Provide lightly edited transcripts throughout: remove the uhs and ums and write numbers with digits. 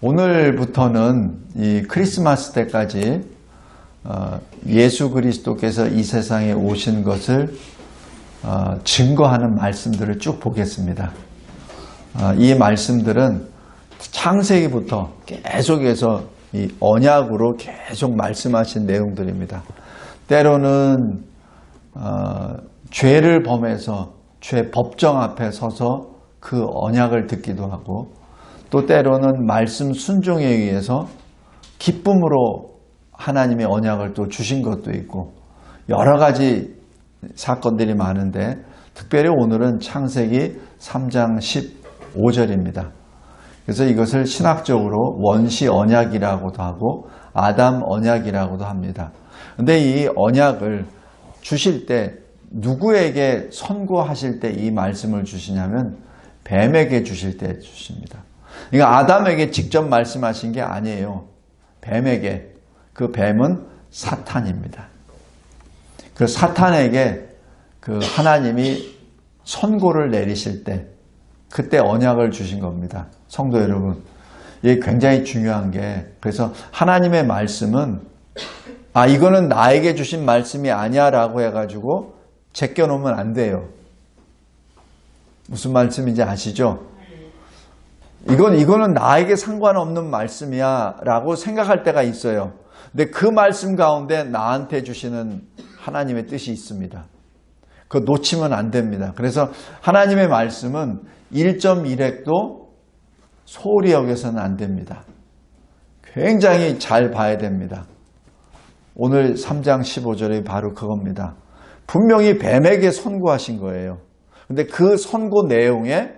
오늘부터는 이 크리스마스 때까지 예수 그리스도께서 이 세상에 오신 것을 증거하는 말씀들을 쭉 보겠습니다. 이 말씀들은 창세기부터 계속해서 이 언약으로 계속 말씀하신 내용들입니다. 때로는 죄를 범해서 죄 법정 앞에 서서 그 언약을 듣기도 하고, 또 때로는 말씀 순종에 의해서 기쁨으로 하나님의 언약을 또 주신 것도 있고, 여러 가지 사건들이 많은데 특별히 오늘은 창세기 3장 15절입니다. 그래서 이것을 신학적으로 원시 언약이라고도 하고 아담 언약이라고도 합니다. 근데 이 언약을 주실 때 누구에게 선고하실 때 이 말씀을 주시냐면 뱀에게 주실 때 주십니다. 그러니까 아담에게 직접 말씀하신 게 아니에요. 뱀에게. 그 뱀은 사탄입니다. 그 사탄에게 그 하나님이 선고를 내리실 때 그때 언약을 주신 겁니다. 성도 여러분, 이게 굉장히 중요한 게, 그래서 하나님의 말씀은 이거는 나에게 주신 말씀이 아니야 라고 해가지고 제껴놓으면 안 돼요. 무슨 말씀인지 아시죠? 이거는 나에게 상관없는 말씀이야 라고 생각할 때가 있어요. 근데 그 말씀 가운데 나한테 주시는 하나님의 뜻이 있습니다. 그거 놓치면 안 됩니다. 그래서 하나님의 말씀은 1.1획도 소홀히 여겨서는 안 됩니다. 굉장히 잘 봐야 됩니다. 오늘 3장 15절이 바로 그겁니다. 분명히 뱀에게 선고하신 거예요. 근데 그 선고 내용에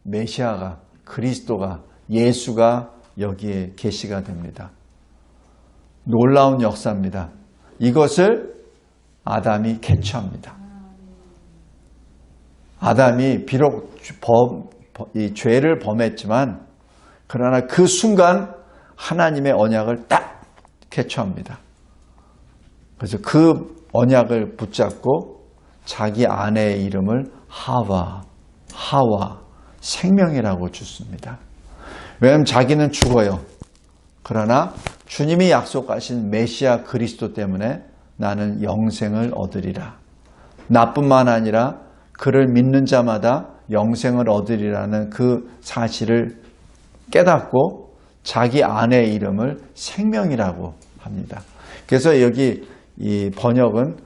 메시아가, 그리스도가, 예수가 여기에 계시가 됩니다. 놀라운 역사입니다. 이것을 아담이 캐치합니다. 아담이 비록 이 죄를 범했지만 그러나 그 순간 하나님의 언약을 딱 캐치합니다. 그래서 그 언약을 붙잡고 자기 아내의 이름을 하와, 생명이라고 짓습니다. 왜냐하면 자기는 죽어요. 그러나 주님이 약속하신 메시아 그리스도 때문에 나는 영생을 얻으리라. 나뿐만 아니라 그를 믿는 자마다 영생을 얻으리라는 그 사실을 깨닫고 자기 아내의 이름을 생명이라고 합니다. 그래서 여기 이 번역은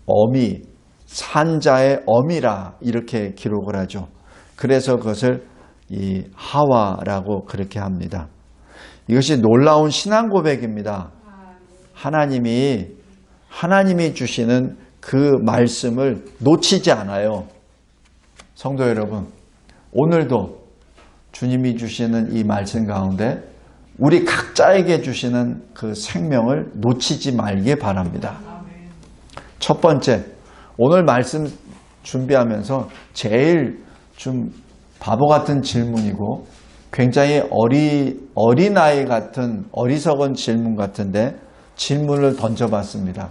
어미, 산자의 어미라 이렇게 기록을 하죠. 그래서 그것을 이 하와라고 그렇게 합니다. 이것이 놀라운 신앙 고백입니다. 하나님이 주시는 그 말씀을 놓치지 않아요. 성도 여러분, 오늘도 주님이 주시는 이 말씀 가운데 우리 각자에게 주시는 그 생명을 놓치지 말기 바랍니다. 첫 번째, 오늘 말씀 준비하면서 제일 좀 바보 같은 질문이고 굉장히 어린아이 같은 어리석은 질문 같은데 질문을 던져봤습니다.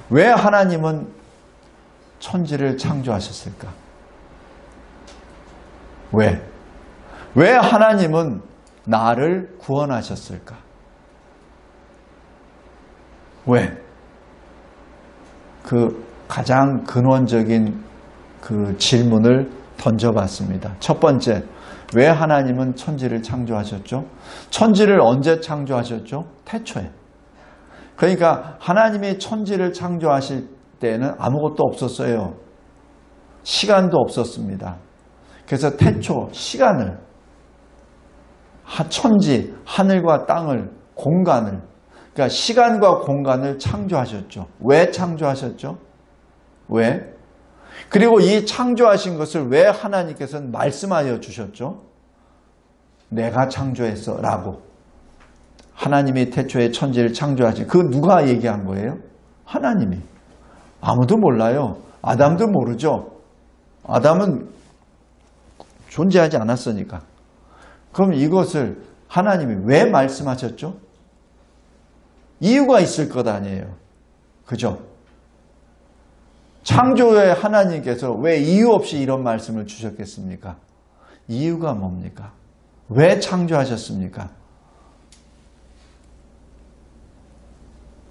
왜 하나님은 천지를 창조하셨을까? 왜 하나님은 나를 구원하셨을까? 왜? 그 가장 근원적인 그 질문을 던져봤습니다. 첫 번째, 왜 하나님은 천지를 창조하셨죠? 천지를 언제 창조하셨죠? 태초에. 그러니까 하나님이 천지를 창조하실 때는 아무것도 없었어요. 시간도 없었습니다. 그래서 태초, 시간을, 천지, 하늘과 땅을, 공간을, 그러니까 시간과 공간을 창조하셨죠. 왜 창조하셨죠? 왜? 그리고 이 창조하신 것을 왜 하나님께서는 말씀하여 주셨죠? 내가 창조했어 라고. 하나님이 태초에 천지를 창조하신, 그 누가 얘기한 거예요? 하나님이. 아무도 몰라요. 아담도 모르죠. 아담은 존재하지 않았으니까. 그럼 이것을 하나님이 왜 말씀하셨죠? 이유가 있을 것 아니에요. 그죠? 창조의 하나님께서 왜 이유 없이 이런 말씀을 주셨겠습니까? 이유가 뭡니까? 왜 창조하셨습니까?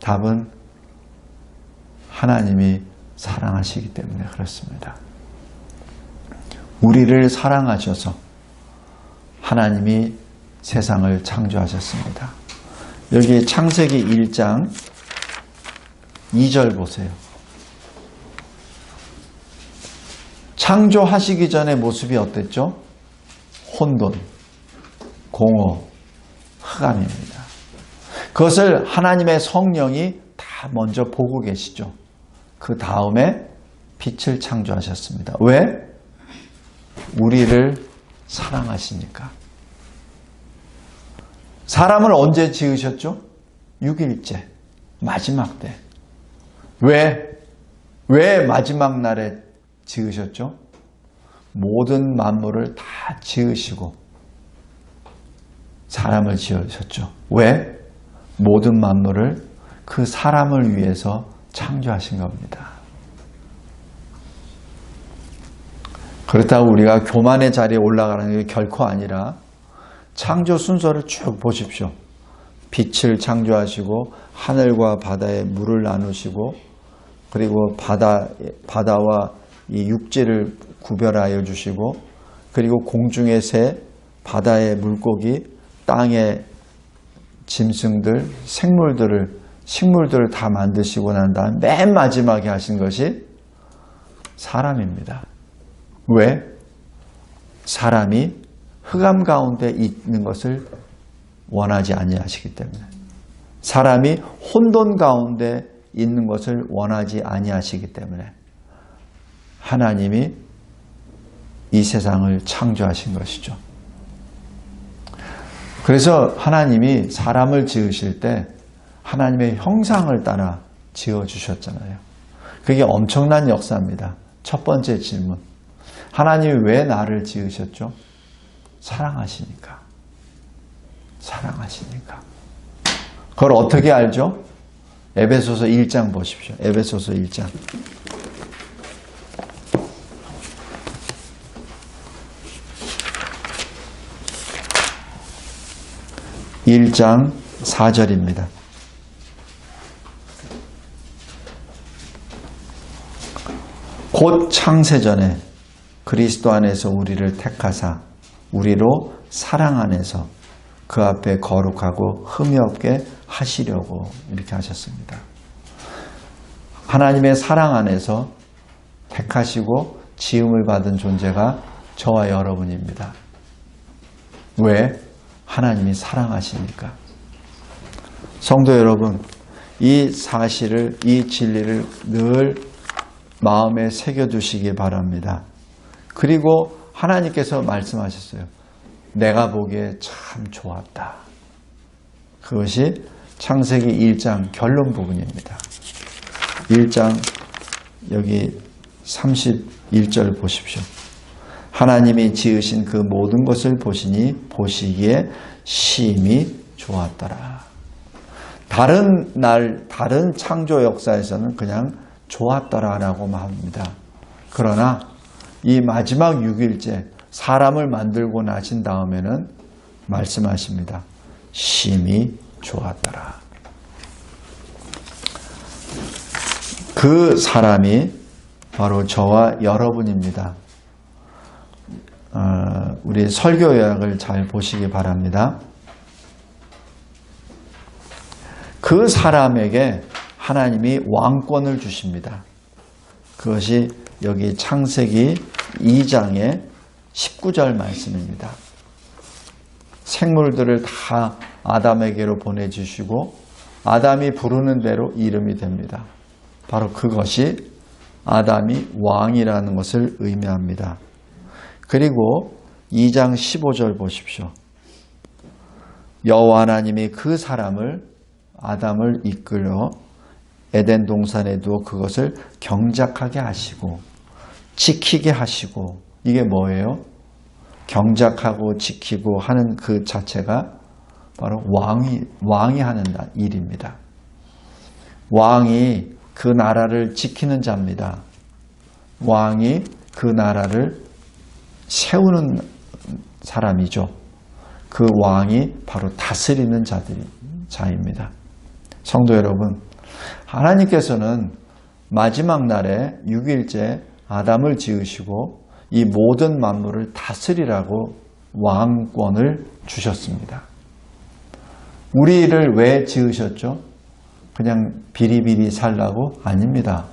답은 하나님이 사랑하시기 때문에 그렇습니다. 우리를 사랑하셔서 하나님이 세상을 창조하셨습니다. 여기 창세기 1장 2절 보세요. 창조하시기 전의 모습이 어땠죠? 혼돈, 공허, 흑암입니다. 그것을 하나님의 성령이 다 먼저 보고 계시죠. 그 다음에 빛을 창조하셨습니다. 왜? 우리를 사랑하시니까. 사람을 언제 지으셨죠? 6일째, 마지막 때. 왜 마지막 날에 지으셨죠? 모든 만물을 다 지으시고 사람을 지으셨죠. 왜? 모든 만물을 그 사람을 위해서 창조하신 겁니다. 그렇다고 우리가 교만의 자리에 올라가는 게 결코 아니라 창조 순서를 쭉 보십시오. 빛을 창조하시고 하늘과 바다에 물을 나누시고 그리고 바다와 이 육지를 구별하여 주시고 그리고 공중의 새, 바다의 물고기, 땅의 짐승들, 식물들을 다 만드시고 난 다음 맨 마지막에 하신 것이 사람입니다. 왜? 사람이 흑암 가운데 있는 것을 원하지 아니하시기 때문에, 사람이 혼돈 가운데 있는 것을 원하지 아니하시기 때문에 하나님이 이 세상을 창조하신 것이죠. 그래서 하나님이 사람을 지으실 때 하나님의 형상을 따라 지어주셨잖아요. 그게 엄청난 역사입니다. 첫 번째 질문. 하나님이 왜 나를 지으셨죠? 사랑하시니까. 사랑하시니까. 그걸 어떻게 알죠? 에베소서 1장 보십시오. 에베소서 1장. 1장 4절입니다. 곧 창세전에 그리스도 안에서 우리를 택하사 우리로 사랑 안에서 그 앞에 거룩하고 흠이 없게 하시려고 이렇게 하셨습니다. 하나님의 사랑 안에서 택하시고 지음을 받은 존재가 저와 여러분입니다. 왜? 하나님이 사랑하시니까. 성도 여러분, 이 사실을, 이 진리를 늘 마음에 새겨두시기 바랍니다. 그리고 하나님께서 말씀하셨어요. 내가 보기에 참 좋았다. 그것이 창세기 1장 결론 부분입니다. 1장 여기 31절 보십시오. 하나님이 지으신 그 모든 것을 보시니 보시기에 심히 좋았더라. 다른 창조 역사에서는 그냥 좋았더라라고만 합니다. 그러나 이 마지막 6일째 사람을 만들고 나신 다음에는 말씀하십니다. 심히 좋았더라. 그 사람이 바로 저와 여러분입니다. 우리 설교 요약을 잘 보시기 바랍니다. 그 사람에게 하나님이 왕권을 주십니다. 그것이 여기 창세기 2장의 19절 말씀입니다. 생물들을 다 아담에게로 보내주시고 아담이 부르는 대로 이름이 됩니다. 바로 그것이 아담이 왕이라는 것을 의미합니다. 그리고 2장 15절 보십시오. 여호와 하나님이 그 사람을 아담을 이끌어 에덴 동산에 두어 그것을 경작하게 하시고 지키게 하시고, 이게 뭐예요? 경작하고 지키고 하는 그 자체가 바로 왕이 하는 일입니다. 왕이 그 나라를 지키는 자입니다. 왕이 그 나라를 세우는 사람이죠. 그 왕이 바로 다스리는 자입니다. 성도 여러분, 하나님께서는 마지막 날에 6일째 아담을 지으시고 이 모든 만물을 다스리라고 왕권을 주셨습니다. 우리를 왜 지으셨죠? 그냥 비리비리 살라고? 아닙니다.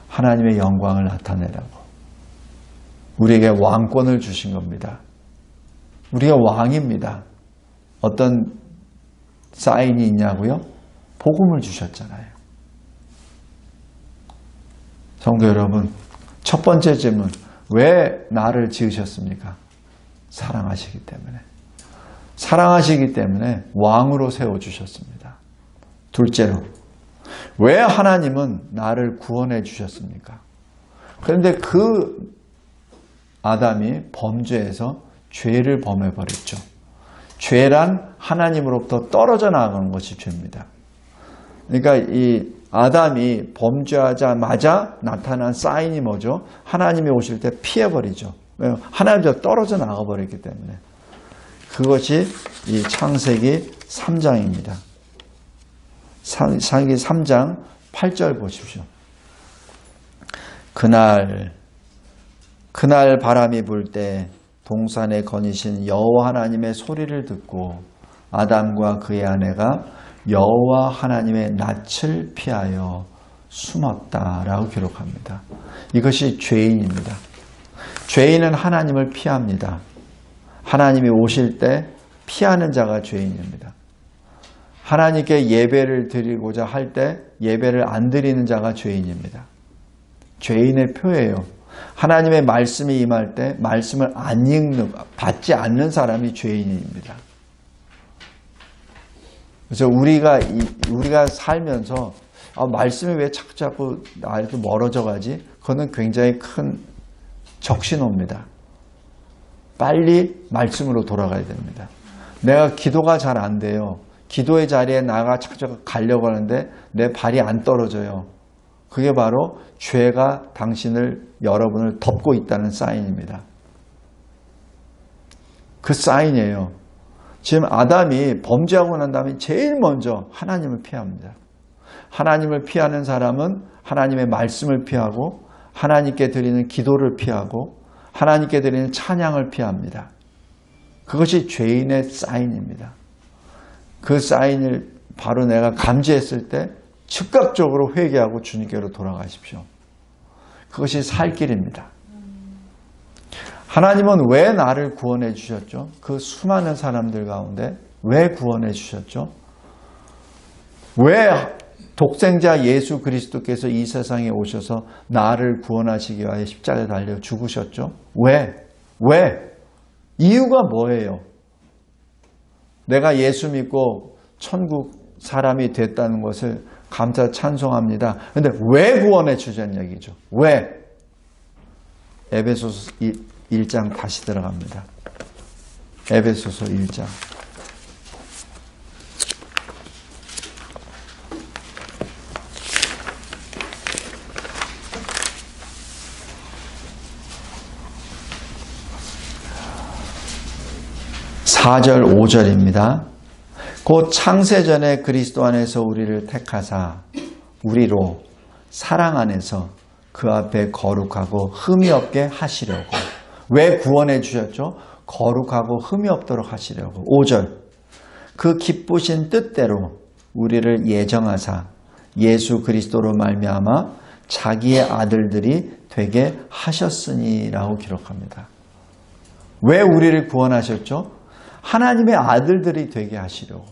하나님의 영광을 나타내라고. 우리에게 왕권을 주신 겁니다. 우리가 왕입니다. 어떤 사인이 있냐고요? 복음을 주셨잖아요. 성도 여러분, 첫 번째 질문, 왜 나를 지으셨습니까? 사랑하시기 때문에. 사랑하시기 때문에 왕으로 세워주셨습니다. 둘째로, 왜 하나님은 나를 구원해 주셨습니까? 그런데 그 아담이 범죄해서 죄를 범해버렸죠. 죄란 하나님으로부터 떨어져 나가는 것이 죄입니다. 그러니까 이 아담이 범죄하자마자 나타난 사인이 뭐죠? 하나님이 오실 때 피해버리죠. 왜냐하면 하나님께서 떨어져 나가버렸기 때문에. 그것이 이 창세기 3장입니다. 창세기 3장 8절 보십시오. 그날 바람이 불 때 동산에 거니신 여호와 하나님의 소리를 듣고 아담과 그의 아내가 여호와 하나님의 낯을 피하여 숨었다라고 기록합니다. 이것이 죄인입니다. 죄인은 하나님을 피합니다. 하나님이 오실 때 피하는 자가 죄인입니다. 하나님께 예배를 드리고자 할 때 예배를 안 드리는 자가 죄인입니다. 죄인의 표예요. 하나님의 말씀이 임할 때 말씀을 안 읽는, 받지 않는 사람이 죄인입니다. 그래서 우리가 살면서 말씀이 왜 자꾸 나한테 멀어져 가지? 그거는 굉장히 큰 적신호입니다. 빨리 말씀으로 돌아가야 됩니다. 내가 기도가 잘 안 돼요. 기도의 자리에 나가 자꾸 가려고 하는데 내 발이 안 떨어져요. 그게 바로 죄가 여러분을 덮고 있다는 사인입니다. 그 사인이에요. 지금 아담이 범죄하고 난 다음에 제일 먼저 하나님을 피합니다. 하나님을 피하는 사람은 하나님의 말씀을 피하고 하나님께 드리는 기도를 피하고 하나님께 드리는 찬양을 피합니다. 그것이 죄인의 사인입니다. 그 사인을 바로 내가 감지했을 때 즉각적으로 회개하고 주님께로 돌아가십시오. 그것이 살 길입니다. 하나님은 왜 나를 구원해 주셨죠? 그 수많은 사람들 가운데 왜 구원해 주셨죠? 왜 독생자 예수 그리스도께서 이 세상에 오셔서 나를 구원하시기 위하여 십자가에 달려 죽으셨죠? 왜? 이유가 뭐예요? 내가 예수 믿고 천국 사람이 됐다는 것을 감사 찬송합니다. 그런데 왜 구원해 주셨냐 얘기죠. 왜? 에베소서 1장 다시 들어갑니다. 에베소서 1장. (4절) (5절입니다) 곧 창세전에 그리스도 안에서 우리를 택하사 우리로 사랑 안에서 그 앞에 거룩하고 흠이 없게 하시려고. 왜 구원해 주셨죠? 거룩하고 흠이 없도록 하시려고. 5절 그 기쁘신 뜻대로 우리를 예정하사 예수 그리스도로 말미암아 자기의 아들들이 되게 하셨으니라고 기록합니다. 왜 우리를 구원하셨죠? 하나님의 아들들이 되게 하시려고.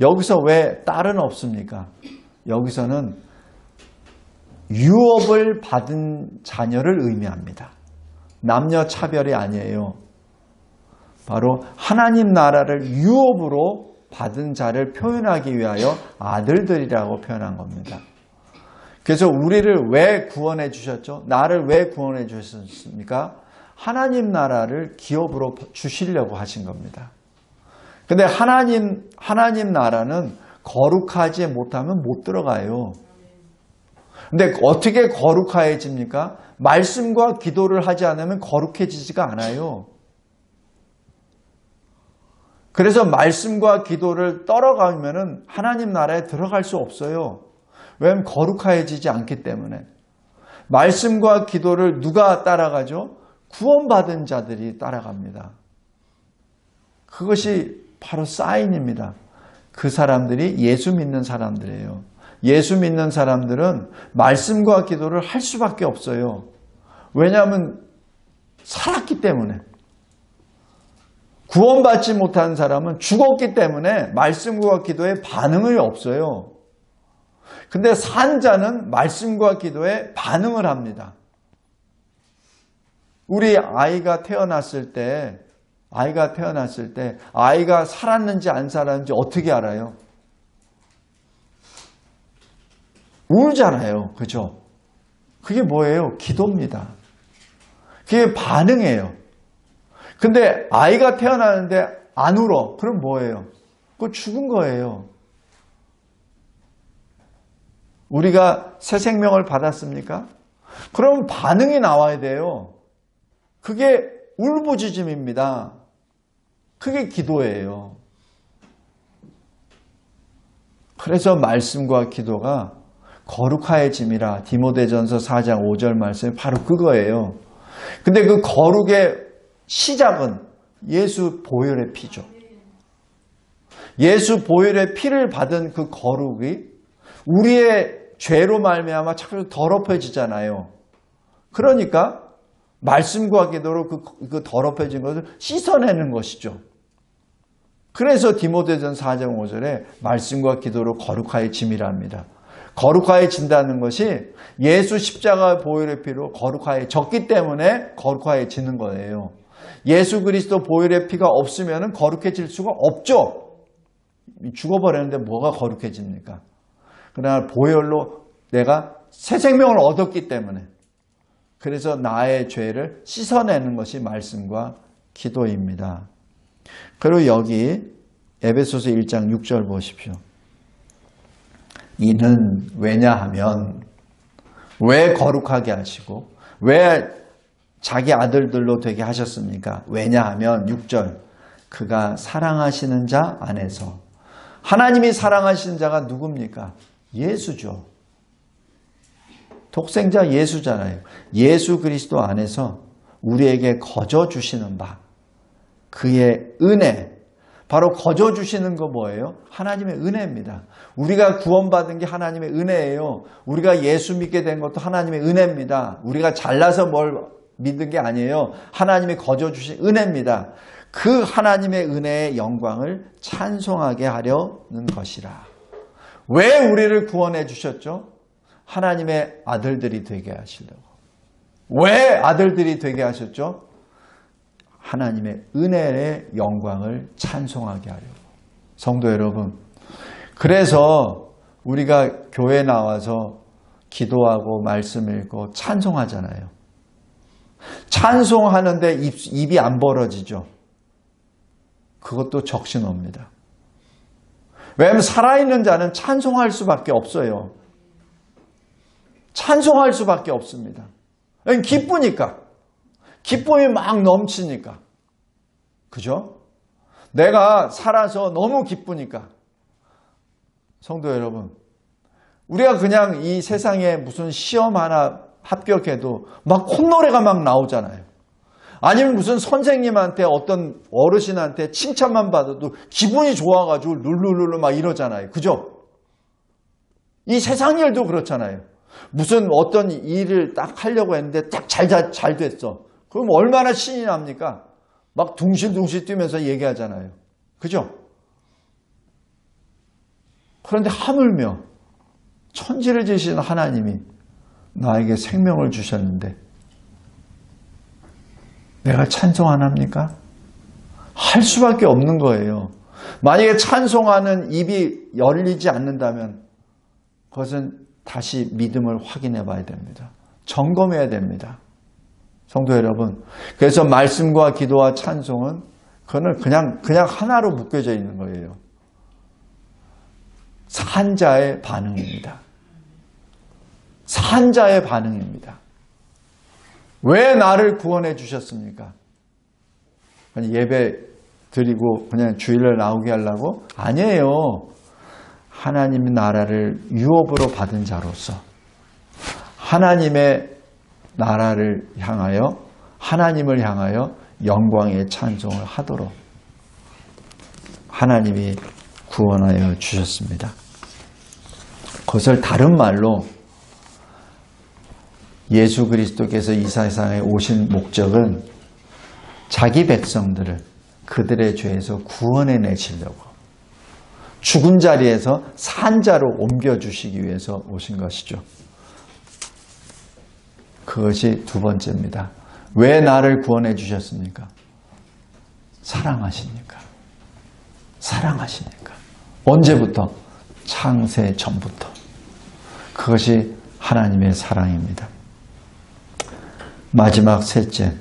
여기서 왜 딸은 없습니까? 여기서는 유업을 받은 자녀를 의미합니다. 남녀 차별이 아니에요. 바로 하나님 나라를 유업으로 받은 자를 표현하기 위하여 아들들이라고 표현한 겁니다. 그래서 우리를 왜 구원해 주셨죠? 나를 왜 구원해 주셨습니까? 하나님 나라를 기업으로 주시려고 하신 겁니다. 근데 하나님 나라는 거룩하지 못하면 못 들어가요. 근데 어떻게 거룩해집니까? 말씀과 기도를 하지 않으면 거룩해지지가 않아요. 그래서 말씀과 기도를 떨어가면 하나님 나라에 들어갈 수 없어요. 왜냐하면 거룩해지지 않기 때문에. 말씀과 기도를 누가 따라가죠? 구원받은 자들이 따라갑니다. 그것이 바로 사인입니다. 그 사람들이 예수 믿는 사람들이에요. 예수 믿는 사람들은 말씀과 기도를 할 수밖에 없어요. 왜냐하면 살았기 때문에. 구원받지 못한 사람은 죽었기 때문에 말씀과 기도에 반응이 없어요. 근데 산 자는 말씀과 기도에 반응을 합니다. 우리 아이가 태어났을 때 아이가 살았는지 안 살았는지 어떻게 알아요? 울잖아요. 그죠? 그게 뭐예요? 기도입니다. 그게 반응이에요. 근데 아이가 태어나는데 안 울어. 그럼 뭐예요? 그거 죽은 거예요. 우리가 새 생명을 받았습니까? 그럼 반응이 나와야 돼요. 그게 울부짖음입니다. 그게 기도예요. 그래서 말씀과 기도가 거룩하여짐이라. 디모데전서 4장 5절 말씀이 바로 그거예요. 근데 그 거룩의 시작은 예수 보혈의 피죠. 예수 보혈의 피를 받은 그 거룩이 우리의 죄로 말미암아 자꾸 더럽혀지잖아요. 그러니까 말씀과 기도로 그 더럽혀진 것을 씻어내는 것이죠. 그래서 디모데전서 4장 5절에 말씀과 기도로 거룩하여짐이랍니다. 거룩하여진다는 것이 예수 십자가 보혈의 피로 거룩하여졌기 때문에 거룩하여지는 거예요. 예수 그리스도 보혈의 피가 없으면 거룩해질 수가 없죠. 죽어버렸는데 뭐가 거룩해집니까? 그러나 보혈로 내가 새 생명을 얻었기 때문에, 그래서 나의 죄를 씻어내는 것이 말씀과 기도입니다. 그리고 여기 에베소서 1장 6절 보십시오. 이는 왜냐하면, 왜 거룩하게 하시고 왜 자기 아들들로 되게 하셨습니까? 왜냐하면 6절, 그가 사랑하시는 자 안에서. 하나님이 사랑하시는 자가 누굽니까? 예수죠. 독생자 예수잖아요. 예수 그리스도 안에서 우리에게 거저 주시는 바, 그의 은혜. 바로 거저 주시는 거 뭐예요? 하나님의 은혜입니다. 우리가 구원받은 게 하나님의 은혜예요. 우리가 예수 믿게 된 것도 하나님의 은혜입니다. 우리가 잘나서 뭘 믿은 게 아니에요. 하나님이 거저 주신 은혜입니다. 그 하나님의 은혜의 영광을 찬송하게 하려는 것이라. 왜 우리를 구원해 주셨죠? 하나님의 아들들이 되게 하시려고. 왜 아들들이 되게 하셨죠? 하나님의 은혜의 영광을 찬송하게 하려고. 성도 여러분, 그래서 우리가 교회 나와서 기도하고 말씀 읽고 찬송하잖아요. 찬송하는데 입이 안 벌어지죠. 그것도 적신호입니다. 왜냐하면 살아있는 자는 찬송할 수밖에 없어요. 찬송할 수밖에 없습니다. 기쁘니까. 기쁨이 막 넘치니까. 그죠? 내가 살아서 너무 기쁘니까. 성도 여러분, 우리가 그냥 이 세상에 무슨 시험 하나 합격해도 막 콧노래가 막 나오잖아요. 아니면 무슨 선생님한테 어떤 어르신한테 칭찬만 받아도 기분이 좋아가지고 룰루룰루 막 이러잖아요. 그죠? 이 세상 일도 그렇잖아요. 무슨 어떤 일을 딱 하려고 했는데 딱 잘 됐어. 그럼 얼마나 신이 납니까? 막 둥실둥실 뛰면서 얘기하잖아요. 그죠? 그런데 하물며 천지를 지으신 하나님이 나에게 생명을 주셨는데 내가 찬송 안 합니까? 할 수밖에 없는 거예요. 만약에 찬송하는 입이 열리지 않는다면 그것은 다시 믿음을 확인해 봐야 됩니다. 점검해야 됩니다. 성도 여러분, 그래서 말씀과 기도와 찬송은 그거는 그냥 하나로 묶여져 있는 거예요. 산 자의 반응입니다. 산 자의 반응입니다. 왜 나를 구원해 주셨습니까? 예배 드리고 그냥 주일날 나오게 하려고? 아니에요. 하나님 나라를 유업으로 받은 자로서 하나님의 나라를 향하여 하나님을 향하여 영광의 찬송을 하도록 하나님이 구원하여 주셨습니다. 그것을 다른 말로 예수 그리스도께서 이 세상에 오신 목적은 자기 백성들을 그들의 죄에서 구원해 내시려고 죽은 자리에서 산 자로 옮겨주시기 위해서 오신 것이죠. 그것이 두 번째입니다. 왜 나를 구원해 주셨습니까? 사랑하시니까. 사랑하시니까. 언제부터? 창세 전부터. 그것이 하나님의 사랑입니다. 마지막 셋째.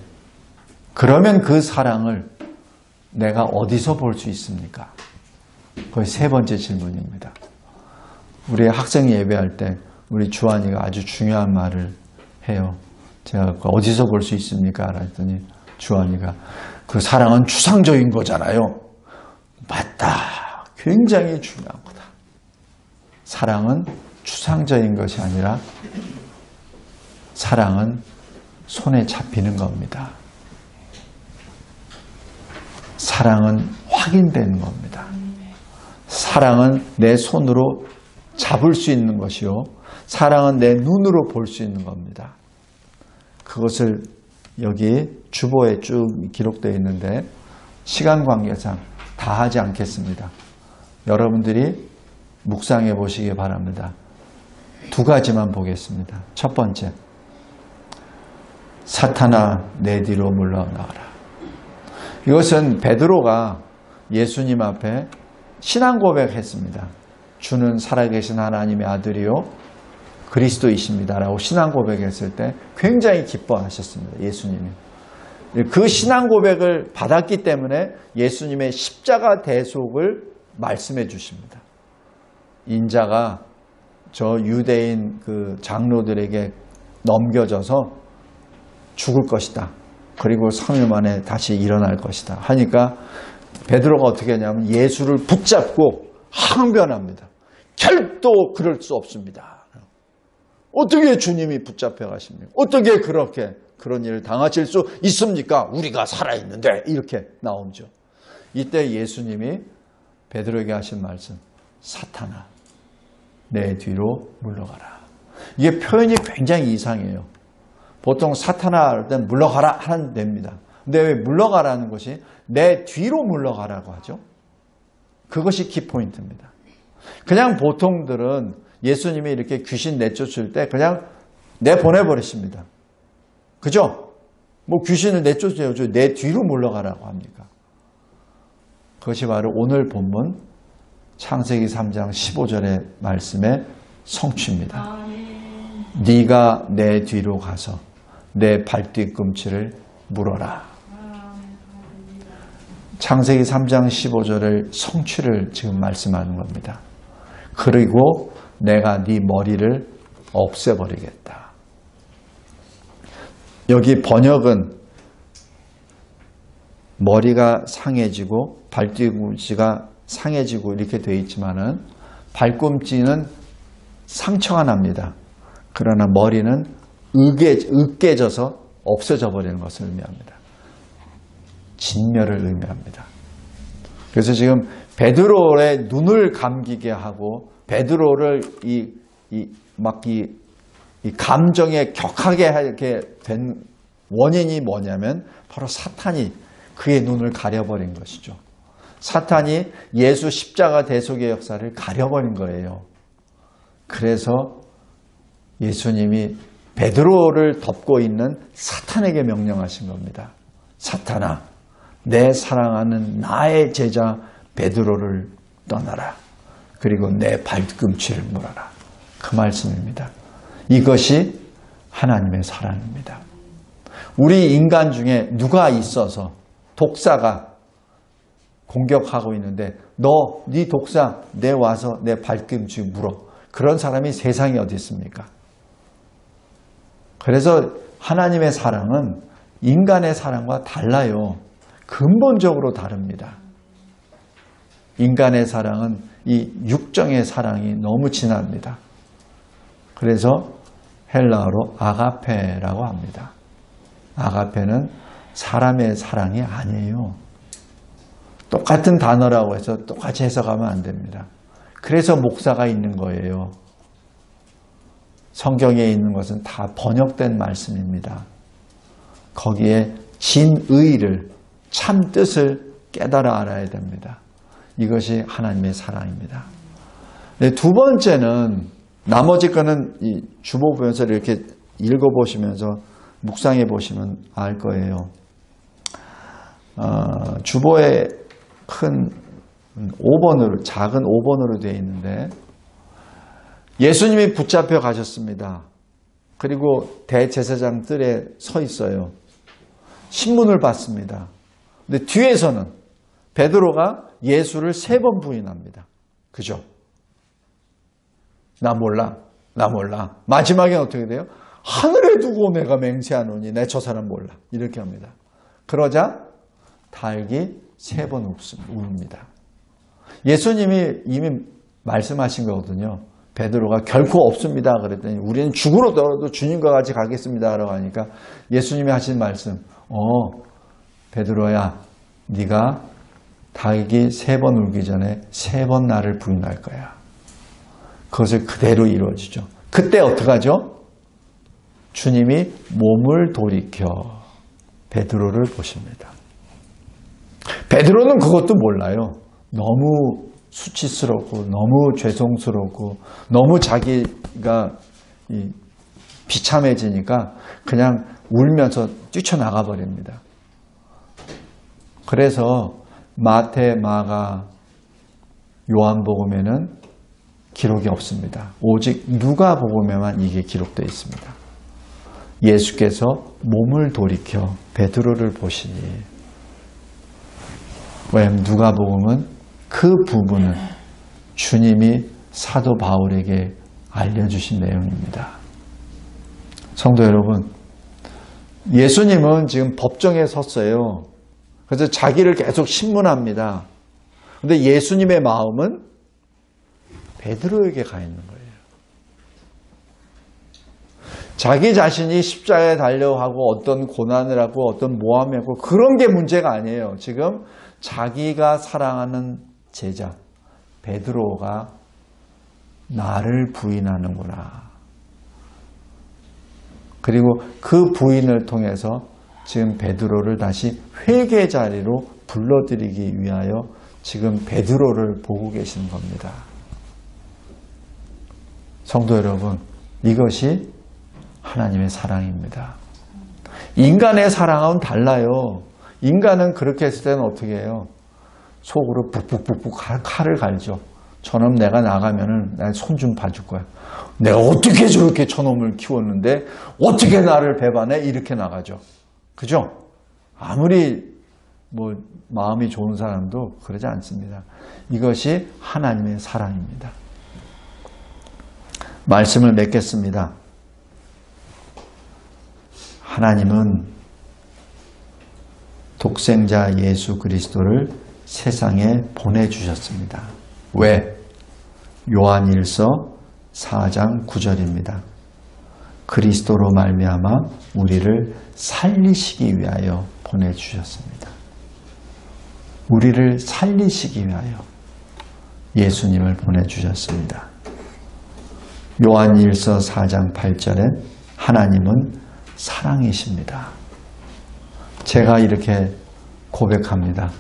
그러면 그 사랑을 내가 어디서 볼 수 있습니까? 거의 세 번째 질문입니다. 우리 학생 예배할 때 우리 주한이가 아주 중요한 말을 해요. 제가 어디서 볼 수 있습니까? 그랬더니 주한이가 그 사랑은 추상적인 거잖아요. 맞다. 굉장히 중요한 거다. 사랑은 추상적인 것이 아니라 사랑은 손에 잡히는 겁니다. 사랑은 확인되는 겁니다. 사랑은 내 손으로 잡을 수 있는 것이요. 사랑은 내 눈으로 볼 수 있는 겁니다. 그것을 여기 주보에 쭉 기록되어 있는데 시간 관계상 다 하지 않겠습니다. 여러분들이 묵상해 보시기 바랍니다. 두 가지만 보겠습니다. 첫 번째, 사탄아 내 뒤로 물러나가라. 이것은 베드로가 예수님 앞에 신앙 고백했습니다. 주는 살아계신 하나님의 아들이요 그리스도이십니다 라고 신앙 고백했을 때 굉장히 기뻐하셨습니다. 예수님이. 그 신앙 고백을 받았기 때문에 예수님의 십자가 대속을 말씀해 주십니다. 인자가 저 유대인 그 장로들에게 넘겨져서 죽을 것이다. 그리고 3일 만에 다시 일어날 것이다. 하니까 베드로가 어떻게 하냐면 예수를 붙잡고 항변합니다. 결도 그럴 수 없습니다. 어떻게 주님이 붙잡혀 가십니까? 어떻게 그렇게 그런 일을 당하실 수 있습니까? 우리가 살아있는데 이렇게 나오죠. 이때 예수님이 베드로에게 하신 말씀, 사탄아 내 뒤로 물러가라. 이게 표현이 굉장히 이상해요. 보통 사탄아 할 땐 물러가라 하는 됩니다. 근데 왜 물러가라는 것이 내 뒤로 물러가라고 하죠? 그것이 키포인트입니다. 그냥 보통들은 예수님이 이렇게 귀신 내쫓을 때 그냥 내보내버리십니다. 그죠? 뭐 귀신을 내쫓아요. 내 뒤로 물러가라고 합니까? 그것이 바로 오늘 본문 창세기 3장 15절의 말씀의 성취입니다. 네가 내 뒤로 가서 내 발뒤꿈치를 물어라. 창세기 3장 15절의 성취를 지금 말씀하는 겁니다. 그리고 내가 네 머리를 없애버리겠다. 여기 번역은 머리가 상해지고 발뒤꿈치가 상해지고 이렇게 되어 있지만은 발꿈치는 상처가 납니다. 그러나 머리는 으깨져서 없어져 버리는 것을 의미합니다. 진멸을 의미합니다. 그래서 지금 베드로의 눈을 감기게 하고 베드로를 이 감정에 격하게 하게 된 원인이 뭐냐면 바로 사탄이 그의 눈을 가려버린 것이죠. 사탄이 예수 십자가 대속의 역사를 가려버린 거예요. 그래서 예수님이 베드로를 덮고 있는 사탄에게 명령하신 겁니다. 사탄아, 내 사랑하는 나의 제자 베드로를 떠나라. 그리고 내 발꿈치를 물어라. 그 말씀입니다. 이것이 하나님의 사랑입니다. 우리 인간 중에 누가 있어서 독사가 공격하고 있는데 네 독사 내 와서 내 발꿈치 물어. 그런 사람이 세상에 어디 있습니까? 그래서 하나님의 사랑은 인간의 사랑과 달라요. 근본적으로 다릅니다. 인간의 사랑은 이 육정의 사랑이 너무 진합니다. 그래서 헬라어로 아가페라고 합니다. 아가페는 사람의 사랑이 아니에요. 똑같은 단어라고 해서 똑같이 해석하면 안 됩니다. 그래서 목사가 있는 거예요. 성경에 있는 것은 다 번역된 말씀입니다. 거기에 진의를, 참 뜻을 깨달아 알아야 됩니다. 이것이 하나님의 사랑입니다. 두 번째는, 나머지 거는 이 주보보면서 이렇게 읽어보시면서 묵상해 보시면 알 거예요. 주보에 큰 5번으로, 작은 5번으로 되어 있는데, 예수님이 붙잡혀 가셨습니다. 그리고 대제사장 뜰에 서 있어요. 신문을 받습니다. 근데 뒤에서는 베드로가 예수를 3번 부인합니다. 그죠? 나 몰라. 마지막에 어떻게 돼요? 하늘에 두고 내가 맹세하노니 내 저 사람 몰라. 이렇게 합니다. 그러자 달기 3번 웁니다. 예수님이 이미 말씀하신 거거든요. 베드로가 결코 없습니다. 그랬더니 우리는 죽으러도 주님과 같이 가겠습니다. 라고 하니까 예수님이 하신 말씀, 베드로야, 네가 달기 3번 울기 전에 3번 나를 부인할 거야. 그것을 그대로 이루어지죠. 그때 어떡하죠? 주님이 몸을 돌이켜 베드로를 보십니다. 베드로는 그것도 몰라요. 너무 수치스럽고 너무 죄송스럽고 너무 자기가 비참해지니까 그냥 울면서 뛰쳐나가 버립니다. 그래서 마태, 마가, 요한복음에는 기록이 없습니다. 오직 누가복음에만 이게 기록되어 있습니다. 예수께서 몸을 돌이켜 베드로를 보시니, 왜냐하면 누가복음은 그 부분은 주님이 사도 바울에게 알려주신 내용입니다. 성도 여러분, 예수님은 지금 법정에 섰어요. 그래서 자기를 계속 신문합니다. 그런데 예수님의 마음은 베드로에게 가 있는 거예요. 자기 자신이 십자가에 달려가고 어떤 고난을 하고 어떤 모함을 하고 그런 게 문제가 아니에요. 지금 자기가 사랑하는 제자 베드로가 나를 부인하는구나. 그리고 그 부인을 통해서 지금 베드로를 다시 회개 자리로 불러들이기 위하여 지금 베드로를 보고 계시는 겁니다. 성도 여러분, 이것이 하나님의 사랑입니다. 인간의 사랑하고는 달라요. 인간은 그렇게 했을 때는 어떻게 해요? 속으로 푹푹푹푹 칼을 갈죠. 저놈 내가 나가면은 난 손 좀 봐줄 거야. 내가 어떻게 저렇게 저놈을 키웠는데 어떻게 나를 배반해? 이렇게 나가죠. 그죠? 아무리 마음이 좋은 사람도 그러지 않습니다. 이것이 하나님의 사랑입니다. 말씀을 맺겠습니다. 하나님은 독생자 예수 그리스도를 세상에 보내주셨습니다. 왜? 요한일서 4장 9절입니다. 그리스도로 말미암아 우리를 살리시기 위하여 보내주셨습니다. 우리를 살리시기 위하여 예수님을 보내주셨습니다. 요한일서 4장 8절에 하나님은 사랑이십니다. 제가 이렇게 고백합니다.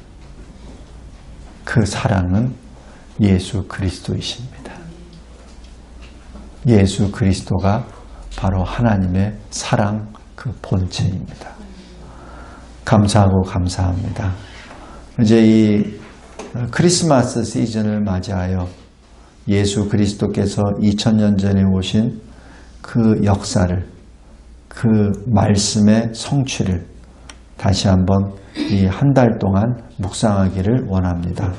그 사랑은 예수 그리스도이십니다. 예수 그리스도가 바로 하나님의 사랑 그 본체입니다. 감사하고 감사합니다. 이제 이 크리스마스 시즌을 맞이하여 예수 그리스도께서 2000년 전에 오신 그 역사를, 그 말씀의 성취를 다시 한번 이 한 달 동안 묵상하기를 원합니다.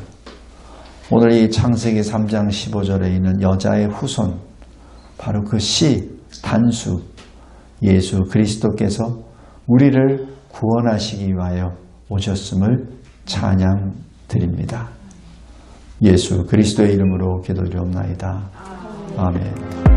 오늘 이 창세기 3장 15절에 있는 여자의 후손, 바로 그 씨, 단수, 예수 그리스도께서 우리를 구원하시기 위하여 오셨음을 찬양드립니다. 예수 그리스도의 이름으로 기도드리옵나이다. 아멘.